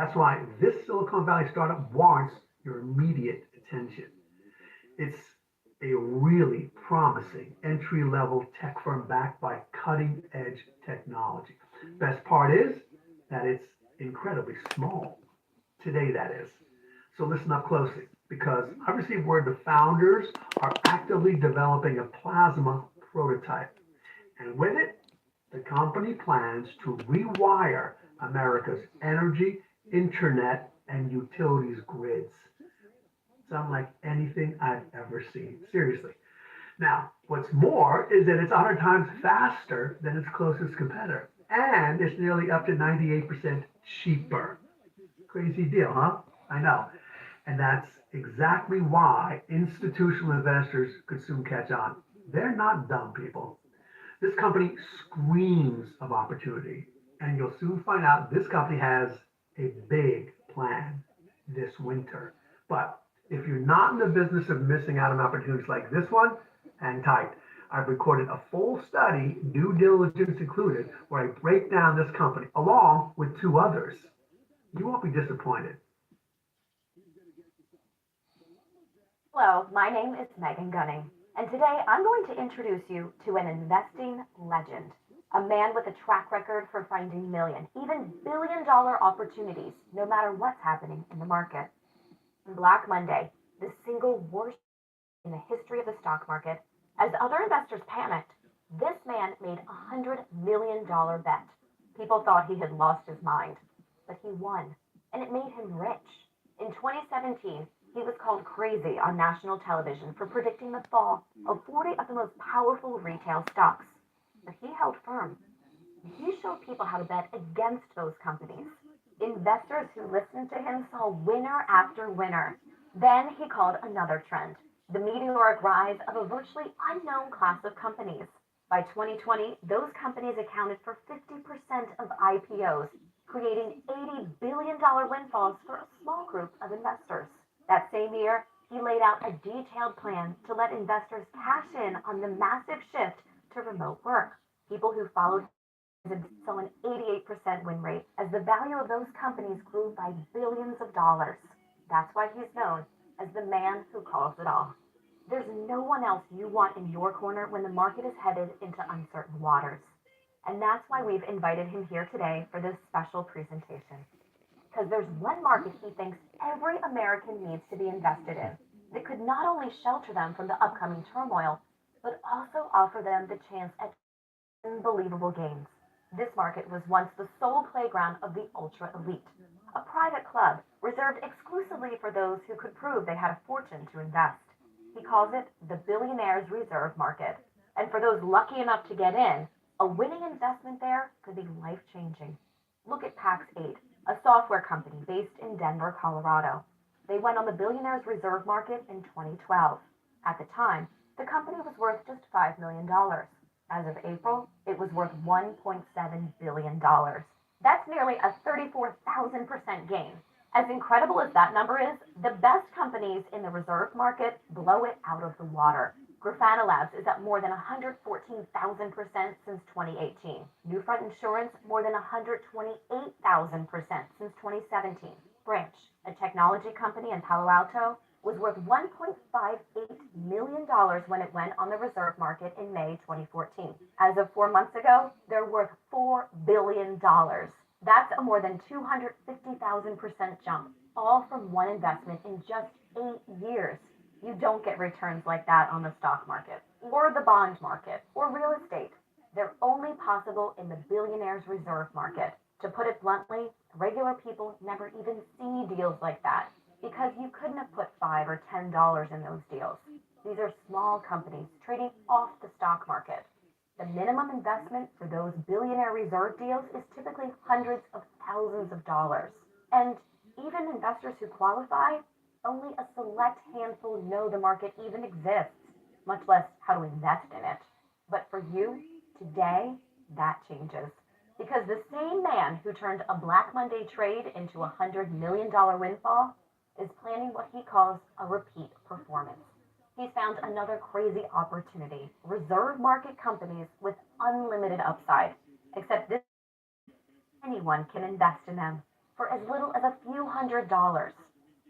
That's why this Silicon Valley startup warrants your immediate attention. It's a really promising entry level tech firm backed by cutting edge technology. Best part is that it's incredibly small. Today, that is. So listen up closely because I've received word the founders are actively developing a plasma prototype. And with it, the company plans to rewire America's energy, internet, and utilities grids. Sound like anything I've ever seen. Seriously. Now, what's more is that it's 100 times faster than its closest competitor, and it's nearly up to 98% cheaper. Crazy deal, huh? I know. And that's exactly why institutional investors could soon catch on. They're not dumb people. This company screams of opportunity, and you'll soon find out this company has a big plan this winter. But if you're not in the business of missing out on opportunities like this one, hang tight. I've recorded a full study, due diligence included, where I break down this company along with two others. You won't be disappointed. Hello, my name is Megan Gunning, and today I'm going to introduce you to an investing legend, a man with a track record for finding million, even billion-dollar opportunities, no matter what's happening in the market. On Black Monday, the single worst in the history of the stock market, as other investors panicked, this man made $100 million bet. People thought he had lost his mind, but he won, and it made him rich. In 2017, he was called crazy on national television for predicting the fall of 40 of the most powerful retail stocks. But he held firm. He showed people how to bet against those companies. Investors who listened to him saw winner after winner. Then he called another trend, the meteoric rise of a virtually unknown class of companies. By 2020, those companies accounted for 50% of IPOs, creating $80 billion windfalls for a small group of investors. That same year, he laid out a detailed plan to let investors cash in on the massive shift to remote work. People who followed him saw an 88% win rate as the value of those companies grew by billions of dollars. That's why he's known as the man who calls it all. There's no one else you want in your corner when the market is headed into uncertain waters. And that's why we've invited him here today for this special presentation. Because there's one market he thinks every American needs to be invested in that could not only shelter them from the upcoming turmoil, but also offer them the chance at unbelievable gains. This market was once the sole playground of the ultra elite, a private club reserved exclusively for those who could prove they had a fortune to invest. He calls it the billionaire's reserve market. And for those lucky enough to get in, a winning investment there could be life-changing. Look at Pax8, a software company based in Denver, Colorado. They went on the billionaire's reserve market in 2012. At the time, the company was worth just $5 million. As of April, it was worth $1.7 billion. That's nearly a 34,000% gain. As incredible as that number is, the best companies in the reserve market blow it out of the water. Grafana Labs is up more than 114,000% since 2018. Newfront Insurance more than 128,000% since 2017. Branch, a technology company in Palo Alto, was worth $1.58 million when it went on the reserve market in May 2014. As of 4 months ago, they're worth $4 billion. That's a more than 250,000% jump, all from one investment in just 8 years. You don't get returns like that on the stock market, or the bond market, or real estate. They're only possible in the billionaire's reserve market. To put it bluntly, regular people never even see deals like that because you couldn't have put $5 or $10 in those deals. These are small companies trading off the stock market. The minimum investment for those billionaire reserve deals is typically hundreds of thousands of dollars. And even investors who qualify, only a select handful know the market even exists, much less how to invest in it. But for you, today, that changes. Because the same man who turned a Black Monday trade into a $100 million windfall is planning what he calls a repeat performance. He's found another crazy opportunity, reserve market companies with unlimited upside, except this anyone can invest in them. for as little as a few $100s.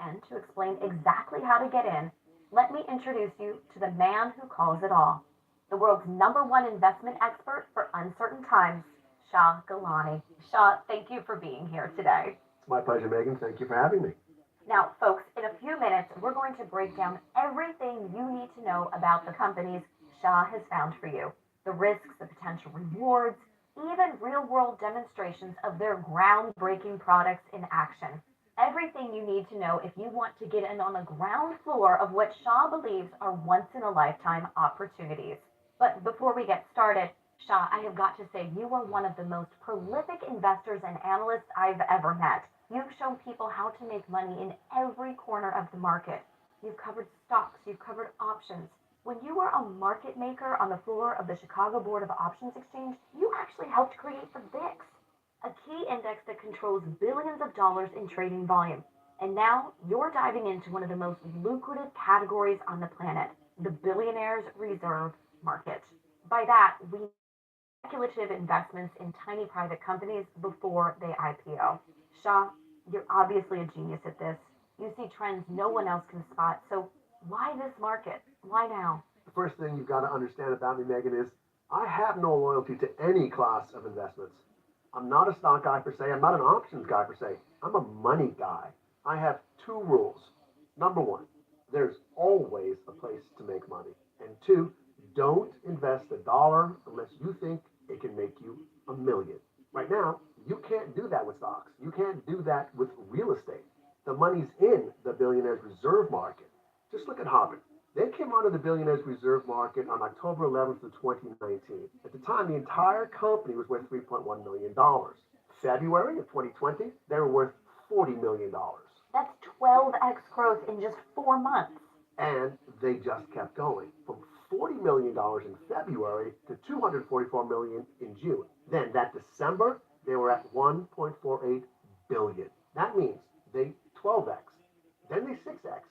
And to explain exactly how to get in, let me introduce you to the man who calls it all, the world's #1 investment expert for uncertain times, Shah Gilani. Shah, thank you for being here today. It's my pleasure, Megan. Thank you for having me. Now, folks, in a few minutes, we're going to break down everything you need to know about the companies Shah has found for you, the risks, the potential rewards, even real-world demonstrations of their groundbreaking products in action. Everything you need to know if you want to get in on the ground floor of what Shah believes are once-in-a-lifetime opportunities. But before we get started, Shah, I have got to say you are one of the most prolific investors and analysts I've ever met. You've shown people how to make money in every corner of the market. You've covered stocks, you've covered options. When you were a market maker on the floor of the Chicago Board of Options Exchange, you actually helped create the VIX, a key index that controls billions of dollars in trading volume. And now you're diving into one of the most lucrative categories on the planet, the billionaire's reserve market. By that, we mean speculative investments in tiny private companies before they IPO. Shah, you're obviously a genius at this. You see trends no one else can spot. So why this market? Why now? The first thing you've got to understand about me, Megan, is I have no loyalty to any class of investments. I'm not a stock guy per se. I'm not an options guy per se. I'm a money guy. I have two rules. Number one, there's always a place to make money. And two, don't invest a dollar unless you think it can make you $1 million. Right now, you can't do that with stocks. You can't do that with real estate. The money's in the billionaire's reserve market. Just look at Harvard. They came onto the billionaire's reserve market on October 11th of 2019. At the time, the entire company was worth $3.1 million. February of 2020, they were worth $40 million. That's 12x growth in just 4 months. And they just kept going from $40 million in February to $244 million in June. Then that December, they were at $1.48 billion. That means they 12x, then they 6x,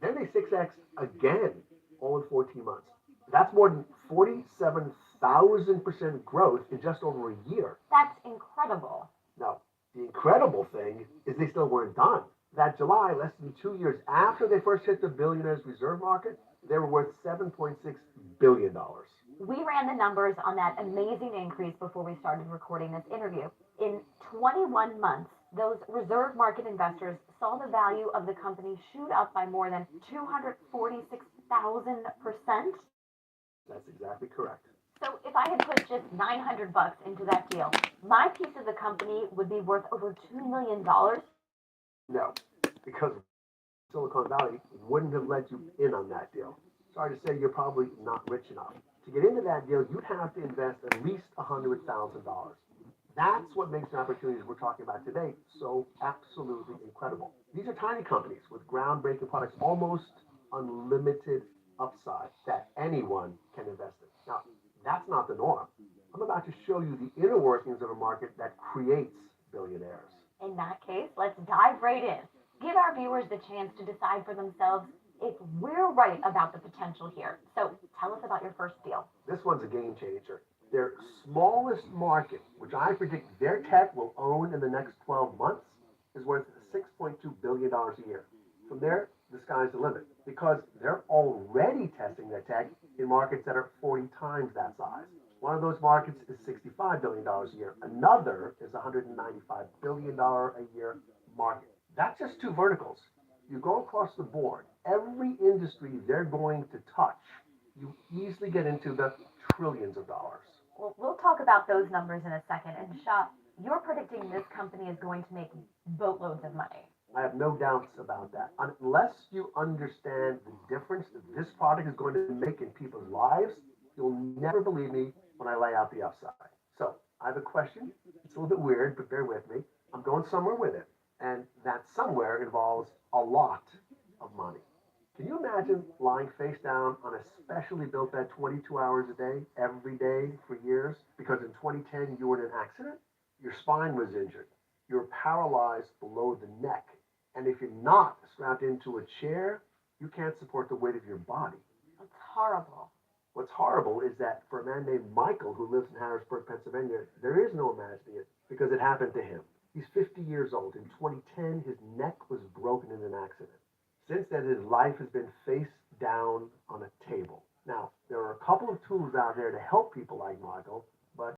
then they 6x again, all in 14 months. That's more than 47,000% growth in just over a year. That's incredible. Now, the incredible thing is they still weren't done. That July, less than 2 years after they first hit the billionaire's reserve market, they were worth $7.6 billion. We ran the numbers on that amazing increase before we started recording this interview. In 21 months, those reserve market investors saw the value of the company shoot up by more than 246,000%. That's exactly correct. So if I had put just $900 into that deal, my piece of the company would be worth over $2 million. No, because Silicon Valley wouldn't have let you in on that deal. Sorry to say, you're probably not rich enough. To get into that deal, you'd have to invest at least $100,000. That's what makes the opportunities we're talking about today so absolutely incredible. These are tiny companies with groundbreaking products, almost unlimited upside that anyone can invest in. Now, that's not the norm. I'm about to show you the inner workings of a market that creates billionaires. In that case, let's dive right in. Give our viewers the chance to decide for themselves if we're right about the potential here. So tell us about your first deal. This one's a game changer. Their smallest market, which I predict their tech will own in the next 12 months, is worth $6.2 billion a year. From there, the sky's the limit because they're already testing their tech in markets that are 40 times that size. One of those markets is $65 billion a year. Another is $195 billion a year market. That's just two verticals. You go across the board, every industry they're going to touch, you easily get into the trillions of dollars. Well, we'll talk about those numbers in a second. And Shah, you're predicting this company is going to make boatloads of money. I have no doubts about that. Unless you understand the difference that this product is going to make in people's lives, you'll never believe me when I lay out the upside. So I have a question. It's a little bit weird, but bear with me. I'm going somewhere with it. And that somewhere involves a lot of money. Can you imagine lying face down on a specially built bed 22 hours a day, every day for years? Because in 2010 you were in an accident, your spine was injured, you're paralyzed below the neck, and if you're not strapped into a chair, you can't support the weight of your body. It's horrible. What's horrible is that for a man named Michael who lives in Harrisburg, Pennsylvania, there is no imagining it because it happened to him. He's 50 years old. In 2010, his neck was broken in an accident. Since then, his life has been face down on a table. Now, there are a couple of tools out there to help people like Michael,